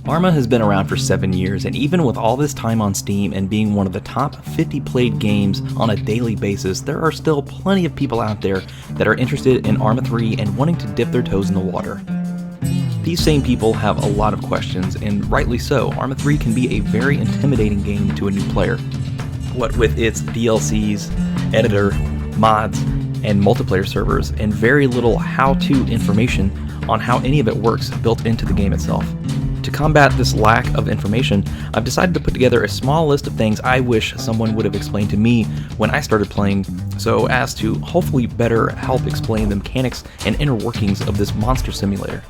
ArmA has been around for 7 years, and even with all this time on Steam and being one of the top 50 played games on a daily basis, there are still plenty of people out there that are interested in ArmA 3 and wanting to dip their toes in the water. These same people have a lot of questions, and rightly so. ArmA 3 can be a very intimidating game to a new player. What with its DLCs, editor, mods, and multiplayer servers, and very little how-to information on how any of it works built into the game itself. To combat this lack of information, I've decided to put together a small list of things I wish someone would have explained to me when I started playing, so as to hopefully better help explain the mechanics and inner workings of this monster simulator.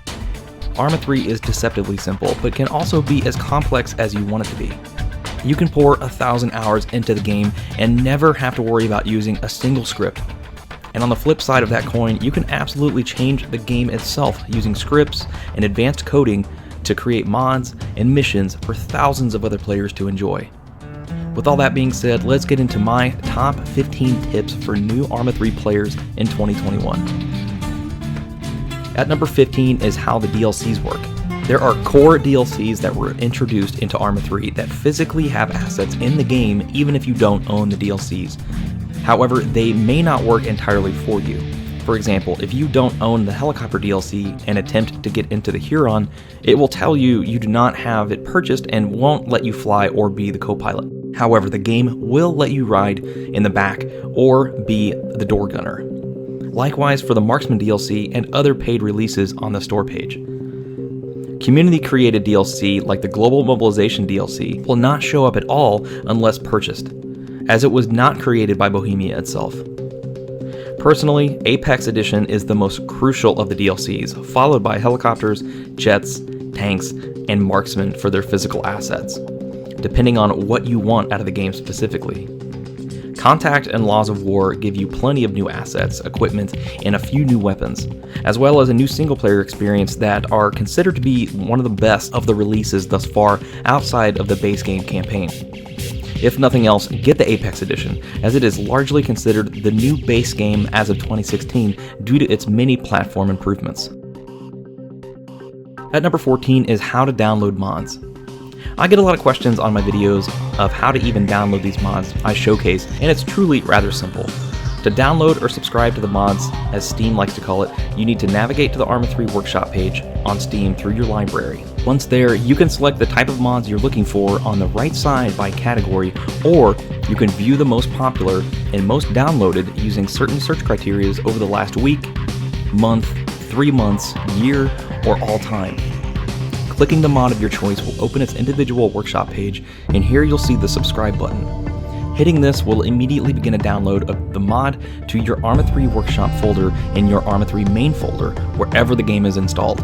ArmA 3 is deceptively simple, but can also be as complex as you want it to be. You can pour 1,000 hours into the game and never have to worry about using a single script. And on the flip side of that coin, you can absolutely change the game itself using scripts and advanced coding to create mods and missions for thousands of other players to enjoy. With all that being said, let's get into my top 15 tips for new ArmA 3 players in 2021. At number 15 is how the DLCs work. There are core DLCs that were introduced into ArmA 3 that physically have assets in the game even if you don't own the DLCs. However, they may not work entirely for you. For example, if you don't own the helicopter DLC and attempt to get into the Huron, it will tell you you do not have it purchased and won't let you fly or be the co-pilot. However, the game will let you ride in the back or be the door gunner. Likewise for the Marksman DLC and other paid releases on the store page. Community-created DLC like the Global Mobilization DLC will not show up at all unless purchased, as it was not created by Bohemia itself. Personally, Apex Edition is the most crucial of the DLCs, followed by helicopters, jets, tanks, and marksmen for their physical assets, depending on what you want out of the game specifically. Contact and Laws of War give you plenty of new assets, equipment, and a few new weapons, as well as a new single-player experience that are considered to be one of the best of the releases thus far outside of the base game campaign. If nothing else, get the Apex Edition, as it is largely considered the new base game as of 2016 due to its many platform improvements. At number 14 is how to download mods. I get a lot of questions on my videos of how to even download these mods I showcase, and it's truly rather simple. To download or subscribe to the mods, as Steam likes to call it, you need to navigate to the ArmA 3 workshop page on Steam through your library. Once there, you can select the type of mods you're looking for on the right side by category, or you can view the most popular and most downloaded using certain search criteria over the last week, month, 3 months, year, or all time. Clicking the mod of your choice will open its individual workshop page, and here you'll see the subscribe button. Hitting this will immediately begin a download of the mod to your ArmA 3 workshop folder in your ArmA 3 main folder, wherever the game is installed.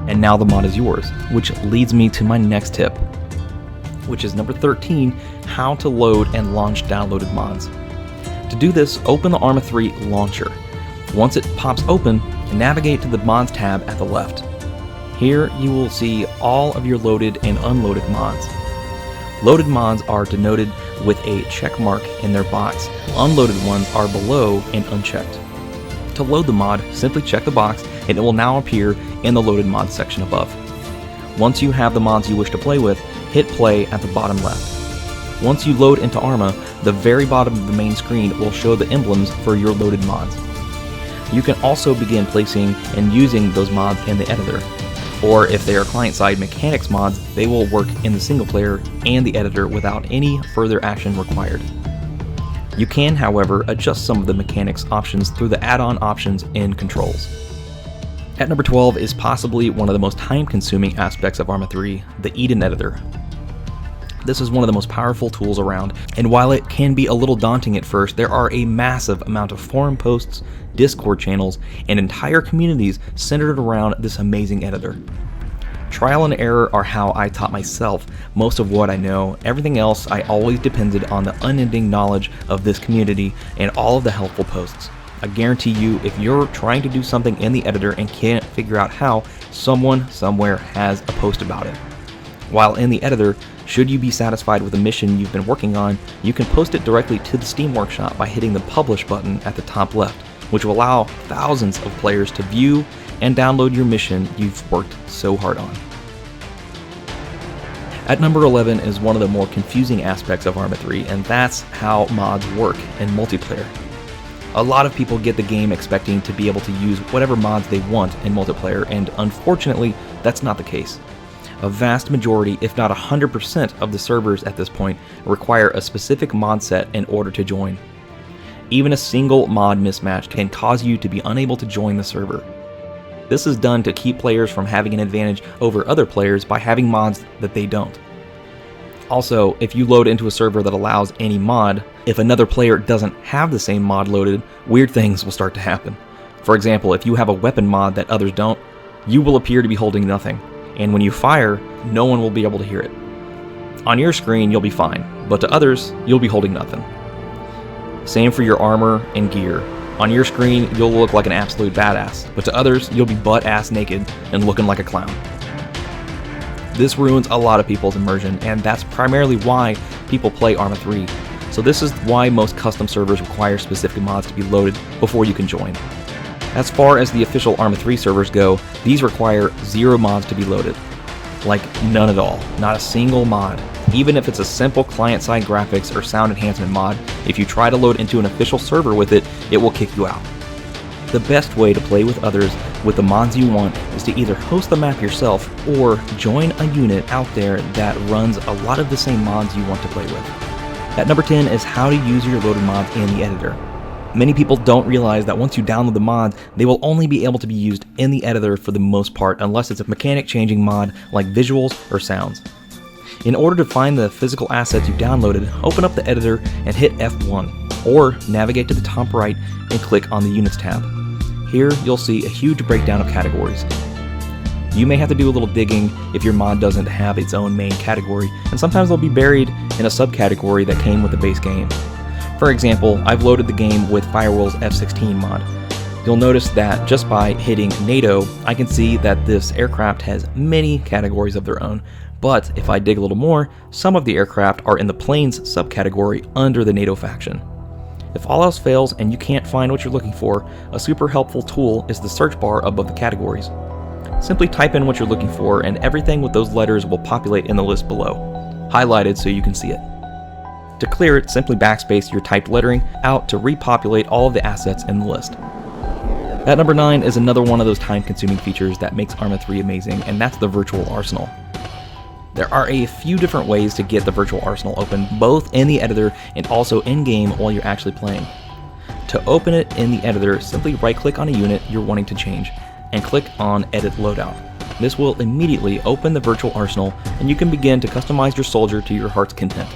And now the mod is yours, which leads me to my next tip, which is number 13, how to load and launch downloaded mods. To do this, open the ArmA 3 launcher. Once it pops open, navigate to the mods tab at the left. Here you will see all of your loaded and unloaded mods. Loaded mods are denoted with a check mark in their box. Unloaded ones are below and unchecked. To load the mod, simply check the box and it will now appear in the loaded mods section above. Once you have the mods you wish to play with, hit play at the bottom left. Once you load into ArmA, the very bottom of the main screen will show the emblems for your loaded mods. You can also begin placing and using those mods in the editor. Or if they are client-side mechanics mods, they will work in the single player and the editor without any further action required. You can, however, adjust some of the mechanics options through the add-on options and controls. At number 12 is possibly one of the most time-consuming aspects of ArmA 3, the Eden editor. This is one of the most powerful tools around, and while it can be a little daunting at first, there are a massive amount of forum posts, Discord channels, and entire communities centered around this amazing editor. Trial and error are how I taught myself most of what I know. Everything else I always depended on the unending knowledge of this community and all of the helpful posts. I guarantee you, if you're trying to do something in the editor and can't figure out how, someone somewhere has a post about it. While in the editor, should you be satisfied with a mission you've been working on, you can post it directly to the Steam Workshop by hitting the Publish button at the top left, which will allow thousands of players to view and download your mission you've worked so hard on. At number 11 is one of the more confusing aspects of ArmA 3, and that's how mods work in multiplayer. A lot of people get the game expecting to be able to use whatever mods they want in multiplayer, and unfortunately, that's not the case. A vast majority, if not 100% of the servers at this point, require a specific mod set in order to join. Even a single mod mismatch can cause you to be unable to join the server. This is done to keep players from having an advantage over other players by having mods that they don't. Also, if you load into a server that allows any mod, if another player doesn't have the same mod loaded, weird things will start to happen. For example, if you have a weapon mod that others don't, you will appear to be holding nothing, and when you fire, no one will be able to hear it. On your screen, you'll be fine, but to others, you'll be holding nothing. Same for your armor and gear. On your screen, you'll look like an absolute badass, but to others, you'll be butt-ass naked and looking like a clown. This ruins a lot of people's immersion, and that's primarily why people play ArmA 3. So this is why most custom servers require specific mods to be loaded before you can join. As far as the official ArmA 3 servers go, these require 0 mods to be loaded. Like none at all, not a single mod. Even if it's a simple client-side graphics or sound enhancement mod, if you try to load into an official server with it, it will kick you out. The best way to play with others with the mods you want is to either host the map yourself or join a unit out there that runs a lot of the same mods you want to play with. At number 10 is how to use your loaded mods in the editor. Many people don't realize that once you download the mods, they will only be able to be used in the editor for the most part unless it's a mechanic changing mod like visuals or sounds. In order to find the physical assets you downloaded, open up the editor and hit F1, or navigate to the top right and click on the Units tab. Here you'll see a huge breakdown of categories. You may have to do a little digging if your mod doesn't have its own main category, and sometimes they'll be buried in a subcategory that came with the base game. For example, I've loaded the game with Firewall's F-16 mod. You'll notice that just by hitting NATO, I can see that this aircraft has many categories of their own, but if I dig a little more, some of the aircraft are in the planes subcategory under the NATO faction. If all else fails and you can't find what you're looking for, a super helpful tool is the search bar above the categories. Simply type in what you're looking for and everything with those letters will populate in the list below, highlighted so you can see it. To clear it, simply backspace your typed lettering out to repopulate all of the assets in the list. At number 9 is another one of those time-consuming features that makes ArmA 3 amazing, and that's the virtual arsenal. There are a few different ways to get the virtual arsenal open, both in the editor and also in-game while you're actually playing. To open it in the editor, simply right-click on a unit you're wanting to change, and click on Edit Loadout. This will immediately open the virtual arsenal, and you can begin to customize your soldier to your heart's content.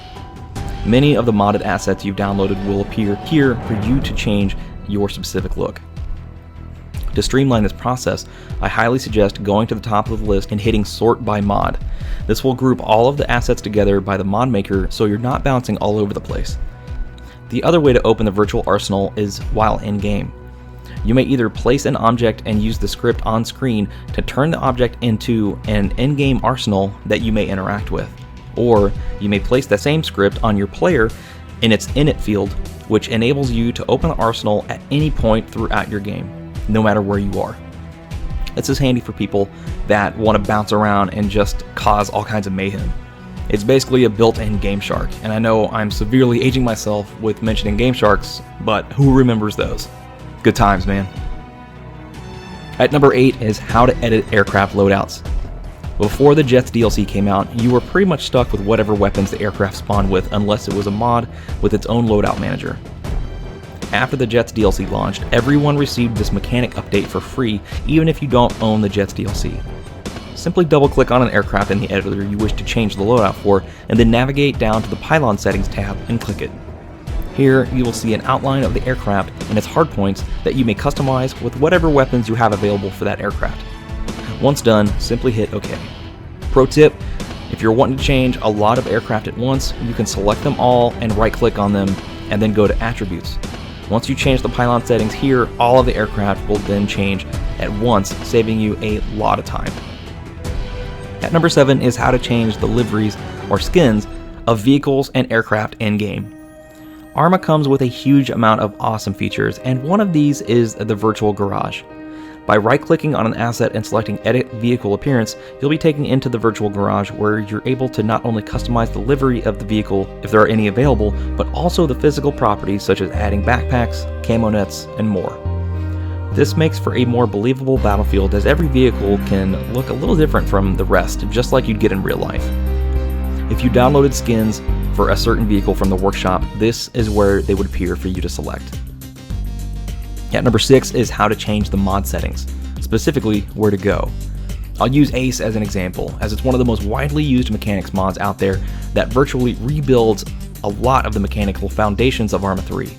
Many of the modded assets you've downloaded will appear here for you to change your specific look. To streamline this process, I highly suggest going to the top of the list and hitting Sort by Mod. This will group all of the assets together by the mod maker so you're not bouncing all over the place. The other way to open the virtual arsenal is while in-game. You may either place an object and use the script on screen to turn the object into an in-game arsenal that you may interact with, or you may place the same script on your player in its init field, which enables you to open the arsenal at any point throughout your game, no matter where you are. This is handy for people that want to bounce around and just cause all kinds of mayhem. It's basically a built-in Game Shark, and I know I'm severely aging myself with mentioning Game Sharks, but who remembers those? Good times, man. At number 8 is how to edit aircraft loadouts. Before the Jets DLC came out, you were pretty much stuck with whatever weapons the aircraft spawned with unless it was a mod with its own loadout manager. After the Jets DLC launched, everyone received this mechanic update for free even if you don't own the Jets DLC. Simply double-click on an aircraft in the editor you wish to change the loadout for, and then navigate down to the Pylon Settings tab and click it. Here, you will see an outline of the aircraft and its hardpoints that you may customize with whatever weapons you have available for that aircraft. Once done, simply hit OK. Pro tip, if you're wanting to change a lot of aircraft at once, you can select them all and right-click on them, and then go to Attributes. Once you change the pylon settings here, all of the aircraft will then change at once, saving you a lot of time. At number 7 is how to change the liveries or skins of vehicles and aircraft in-game. ArmA comes with a huge amount of awesome features, and one of these is the virtual garage. By right-clicking on an asset and selecting Edit Vehicle Appearance, you'll be taken into the virtual garage where you're able to not only customize the livery of the vehicle, if there are any available, but also the physical properties such as adding backpacks, camo nets, and more. This makes for a more believable battlefield as every vehicle can look a little different from the rest, just like you'd get in real life. If you downloaded skins for a certain vehicle from the workshop, this is where they would appear for you to select. At number 6 is how to change the mod settings, specifically where to go. I'll use Ace as an example, as it's one of the most widely used mechanics mods out there that virtually rebuilds a lot of the mechanical foundations of ArmA 3.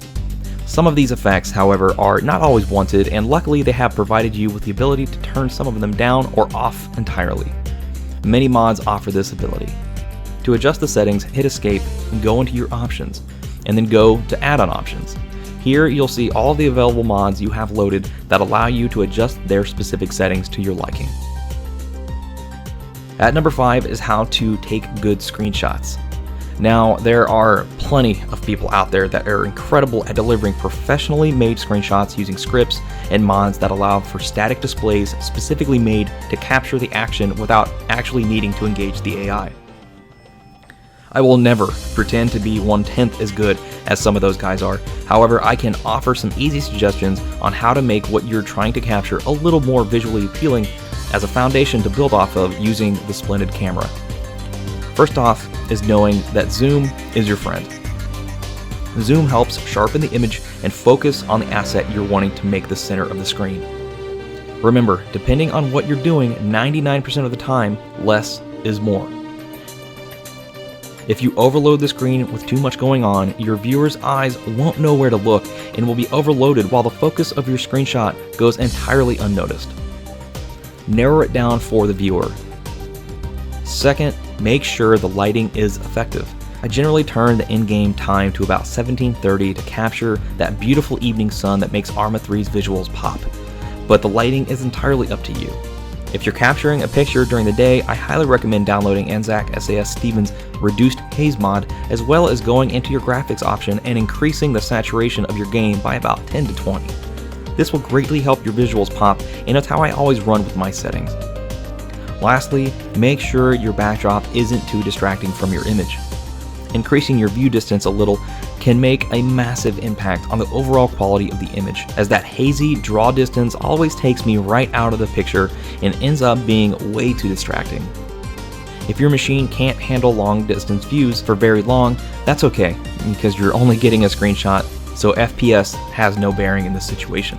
Some of these effects, however, are not always wanted, and luckily they have provided you with the ability to turn some of them down or off entirely. Many mods offer this ability. To adjust the settings, hit Escape and go into your options, and then go to Add-on Options. Here you'll see all the available mods you have loaded that allow you to adjust their specific settings to your liking. At number 5 is how to take good screenshots. Now, there are plenty of people out there that are incredible at delivering professionally made screenshots using scripts and mods that allow for static displays specifically made to capture the action without actually needing to engage the AI. I will never pretend to be 1/10 as good as some of those guys are. However, I can offer some easy suggestions on how to make what you're trying to capture a little more visually appealing as a foundation to build off of using the splendid camera. First off is knowing that zoom is your friend. Zoom helps sharpen the image and focus on the asset you're wanting to make the center of the screen. Remember, depending on what you're doing, 99% of the time, less is more. If you overload the screen with too much going on, your viewer's eyes won't know where to look and will be overloaded while the focus of your screenshot goes entirely unnoticed. Narrow it down for the viewer. Second, make sure the lighting is effective. I generally turn the in-game time to about 17:30 to capture that beautiful evening sun that makes ArmA 3's visuals pop, but the lighting is entirely up to you. If you're capturing a picture during the day, I highly recommend downloading Anzac SAS Stevens' Reduced Haze mod, as well as going into your graphics option and increasing the saturation of your game by about 10 to 20. This will greatly help your visuals pop, and that's how I always run with my settings. Lastly, make sure your backdrop isn't too distracting from your image. Increasing your view distance a little can make a massive impact on the overall quality of the image, as that hazy draw distance always takes me right out of the picture and ends up being way too distracting. If your machine can't handle long distance views for very long, that's okay, because you're only getting a screenshot, so FPS has no bearing in this situation.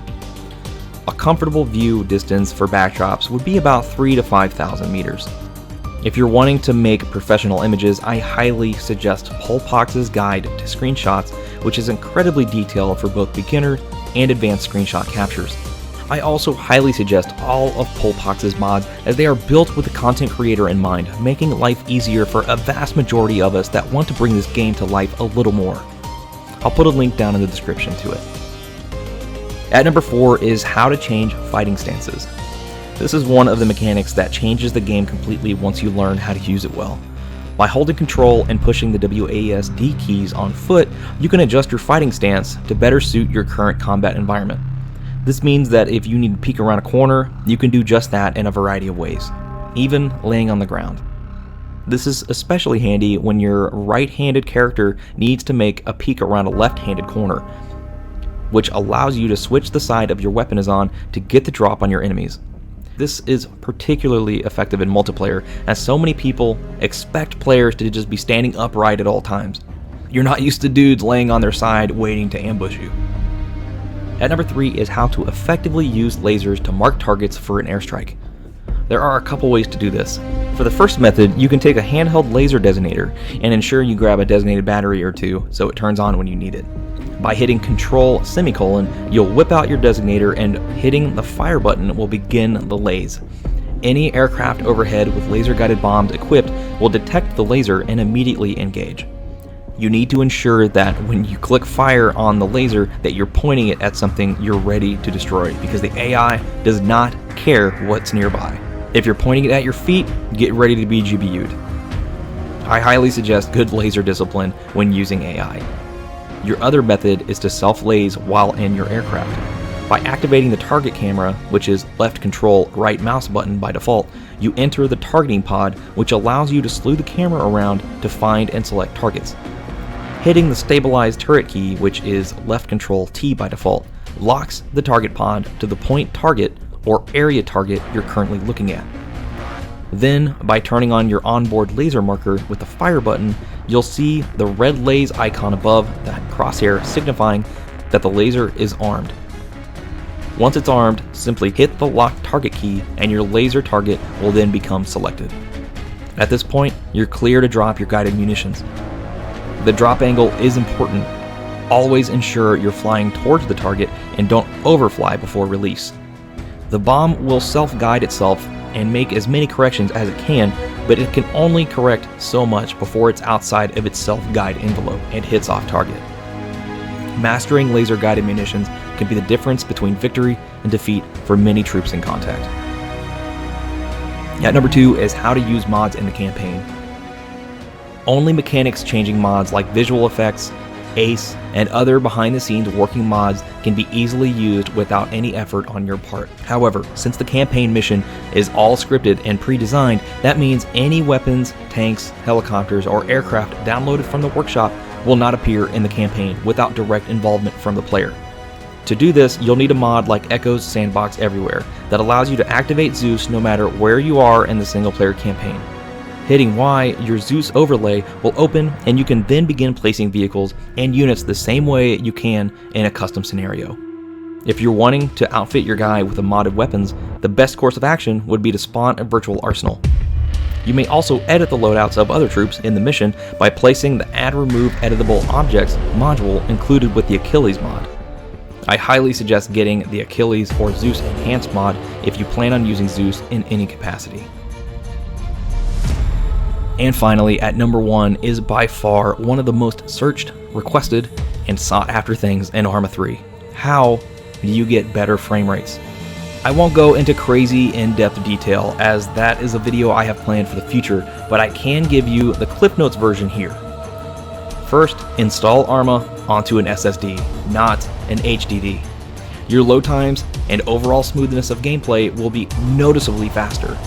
A comfortable view distance for backdrops would be about 3,000 to 5,000 meters. If you're wanting to make professional images, I highly suggest Polpox's Guide to Screenshots, which is incredibly detailed for both beginner and advanced screenshot captures. I also highly suggest all of Polpox's mods, as they are built with the content creator in mind, making life easier for a vast majority of us that want to bring this game to life a little more. I'll put a link down in the description to it. At number 4 is how to change fighting stances. This is one of the mechanics that changes the game completely once you learn how to use it well. By holding control and pushing the WASD keys on foot, you can adjust your fighting stance to better suit your current combat environment. This means that if you need to peek around a corner, you can do just that in a variety of ways, even laying on the ground. This is especially handy when your right-handed character needs to make a peek around a left-handed corner, which allows you to switch the side of your weapon is on to get the drop on your enemies. This is particularly effective in multiplayer, as so many people expect players to just be standing upright at all times. You're not used to dudes laying on their side waiting to ambush you. At number 3 is how to effectively use lasers to mark targets for an airstrike. There are a couple ways to do this. For the first method, you can take a handheld laser designator and ensure you grab a designated battery or two so it turns on when you need it. By hitting Control semicolon, you'll whip out your designator, and hitting the fire button will begin the laze. Any aircraft overhead with laser-guided bombs equipped will detect the laser and immediately engage. You need to ensure that when you click fire on the laser that you're pointing it at something you're ready to destroy, because the AI does not care what's nearby. If you're pointing it at your feet, get ready to be GBU'd. I highly suggest good laser discipline when using AI. Your other method is to self-laze while in your aircraft. By activating the target camera, which is left control right mouse button by default, you enter the targeting pod, which allows you to slew the camera around to find and select targets. Hitting the stabilized turret key, which is left control T by default, locks the target pod to the point target or area target you're currently looking at. Then, by turning on your onboard laser marker with the fire button, you'll see the red laser icon above the crosshair signifying that the laser is armed. Once it's armed, simply hit the locked target key and your laser target will then become selected. At this point, you're clear to drop your guided munitions. The drop angle is important. Always ensure you're flying towards the target and don't overfly before release. The bomb will self-guide itself and make as many corrections as it can, but it can only correct so much before it's outside of its self-guide envelope and hits off target. Mastering laser-guided munitions can be the difference between victory and defeat for many troops in contact. At number 2 is how to use mods in the campaign. Only mechanics changing mods like visual effects, ACE, and other behind-the-scenes working mods can be easily used without any effort on your part. However, since the campaign mission is all scripted and pre-designed, that means any weapons, tanks, helicopters, or aircraft downloaded from the workshop will not appear in the campaign without direct involvement from the player. To do this, you'll need a mod like Echo's Sandbox Everywhere that allows you to activate Zeus no matter where you are in the single-player campaign. Hitting Y, your Zeus overlay will open and you can then begin placing vehicles and units the same way you can in a custom scenario. If you're wanting to outfit your guy with the modded weapons, the best course of action would be to spawn a virtual arsenal. You may also edit the loadouts of other troops in the mission by placing the Add Remove Editable Objects module included with the Achilles mod. I highly suggest getting the Achilles or Zeus Enhanced mod if you plan on using Zeus in any capacity. And finally, at number 1 is by far one of the most searched, requested, and sought after things in ArmA 3. How do you get better frame rates? I won't go into crazy in-depth detail as that is a video I have planned for the future, but I can give you the Cliff Notes version here. First, install ArmA onto an SSD, not an HDD. Your load times and overall smoothness of gameplay will be noticeably faster.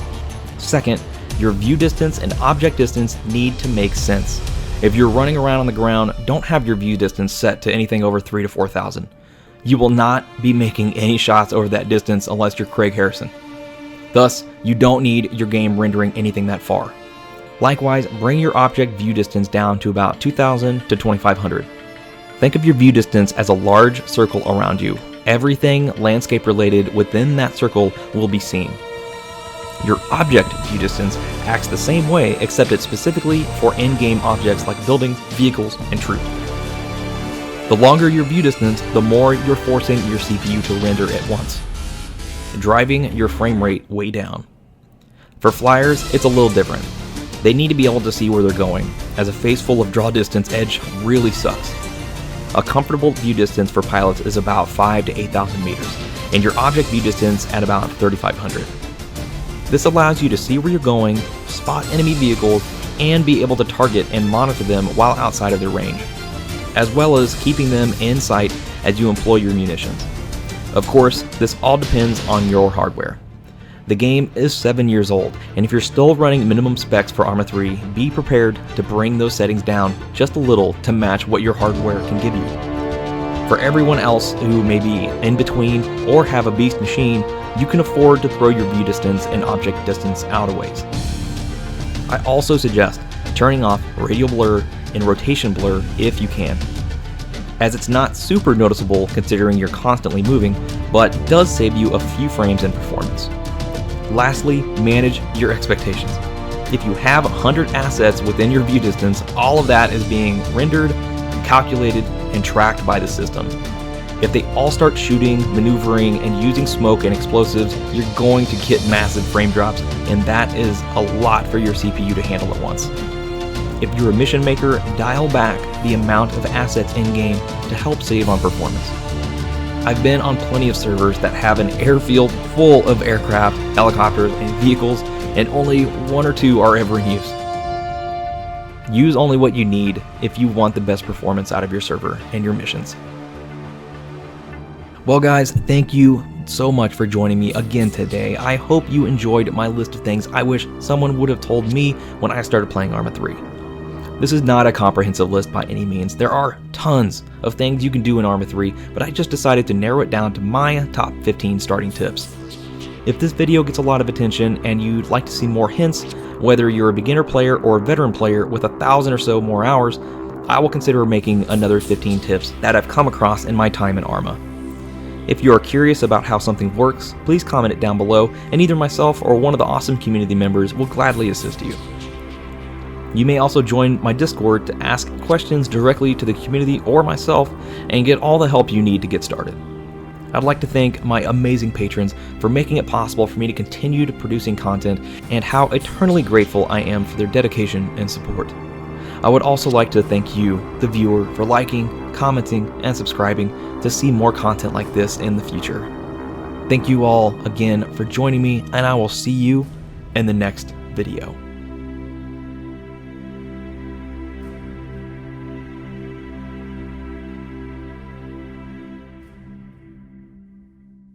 Second, your view distance and object distance need to make sense. If you're running around on the ground, don't have your view distance set to anything over 3,000 to 4,000. You will not be making any shots over that distance unless you're Craig Harrison. Thus, you don't need your game rendering anything that far. Likewise, bring your object view distance down to about 2,000 to 2,500. Think of your view distance as a large circle around you. Everything landscape related within that circle will be seen. Your object view distance acts the same way, except it's specifically for in-game objects like buildings, vehicles, and troops. The longer your view distance, the more you're forcing your CPU to render at once, driving your frame rate way down. For flyers, it's a little different. They need to be able to see where they're going, as a face full of draw distance edge really sucks. A comfortable view distance for pilots is about 5,000 to 8,000 meters, and your object view distance at about 3,500. This allows you to see where you're going, spot enemy vehicles, and be able to target and monitor them while outside of their range, as well as keeping them in sight as you employ your munitions. Of course, this all depends on your hardware. The game is 7 years old, and if you're still running minimum specs for ArmA 3, be prepared to bring those settings down just a little to match what your hardware can give you. For everyone else who may be in between or have a beast machine, you can afford to throw your view distance and object distance out a ways. I also suggest turning off radial blur and rotation blur if you can, as it's not super noticeable considering you're constantly moving, but does save you a few frames in performance. Lastly, manage your expectations. If you have 100 assets within your view distance, all of that is being rendered, calculated, and tracked by the system. If they all start shooting, maneuvering, and using smoke and explosives, you're going to get massive frame drops, and that is a lot for your CPU to handle at once. If you're a mission maker, dial back the amount of assets in-game to help save on performance. I've been on plenty of servers that have an airfield full of aircraft, helicopters, and vehicles, and only 1 or 2 are ever in use. Use only what you need if you want the best performance out of your server and your missions. Well guys, thank you so much for joining me again today. I hope you enjoyed my list of things I wish someone would have told me when I started playing ArmA 3. This is not a comprehensive list by any means. There are tons of things you can do in ArmA 3, but I just decided to narrow it down to my top 15 starting tips. If this video gets a lot of attention and you'd like to see more hints, whether you're a beginner player or a veteran player with 1,000 or so more hours, I will consider making another 15 tips that I've come across in my time in ArmA. If you are curious about how something works, please comment it down below, and either myself or one of the awesome community members will gladly assist you. You may also join my Discord to ask questions directly to the community or myself and get all the help you need to get started. I'd like to thank my amazing patrons for making it possible for me to continue producing content, and how eternally grateful I am for their dedication and support. I would also like to thank you, the viewer, for liking, commenting, and subscribing to see more content like this in the future. Thank you all again for joining me, and I will see you in the next video.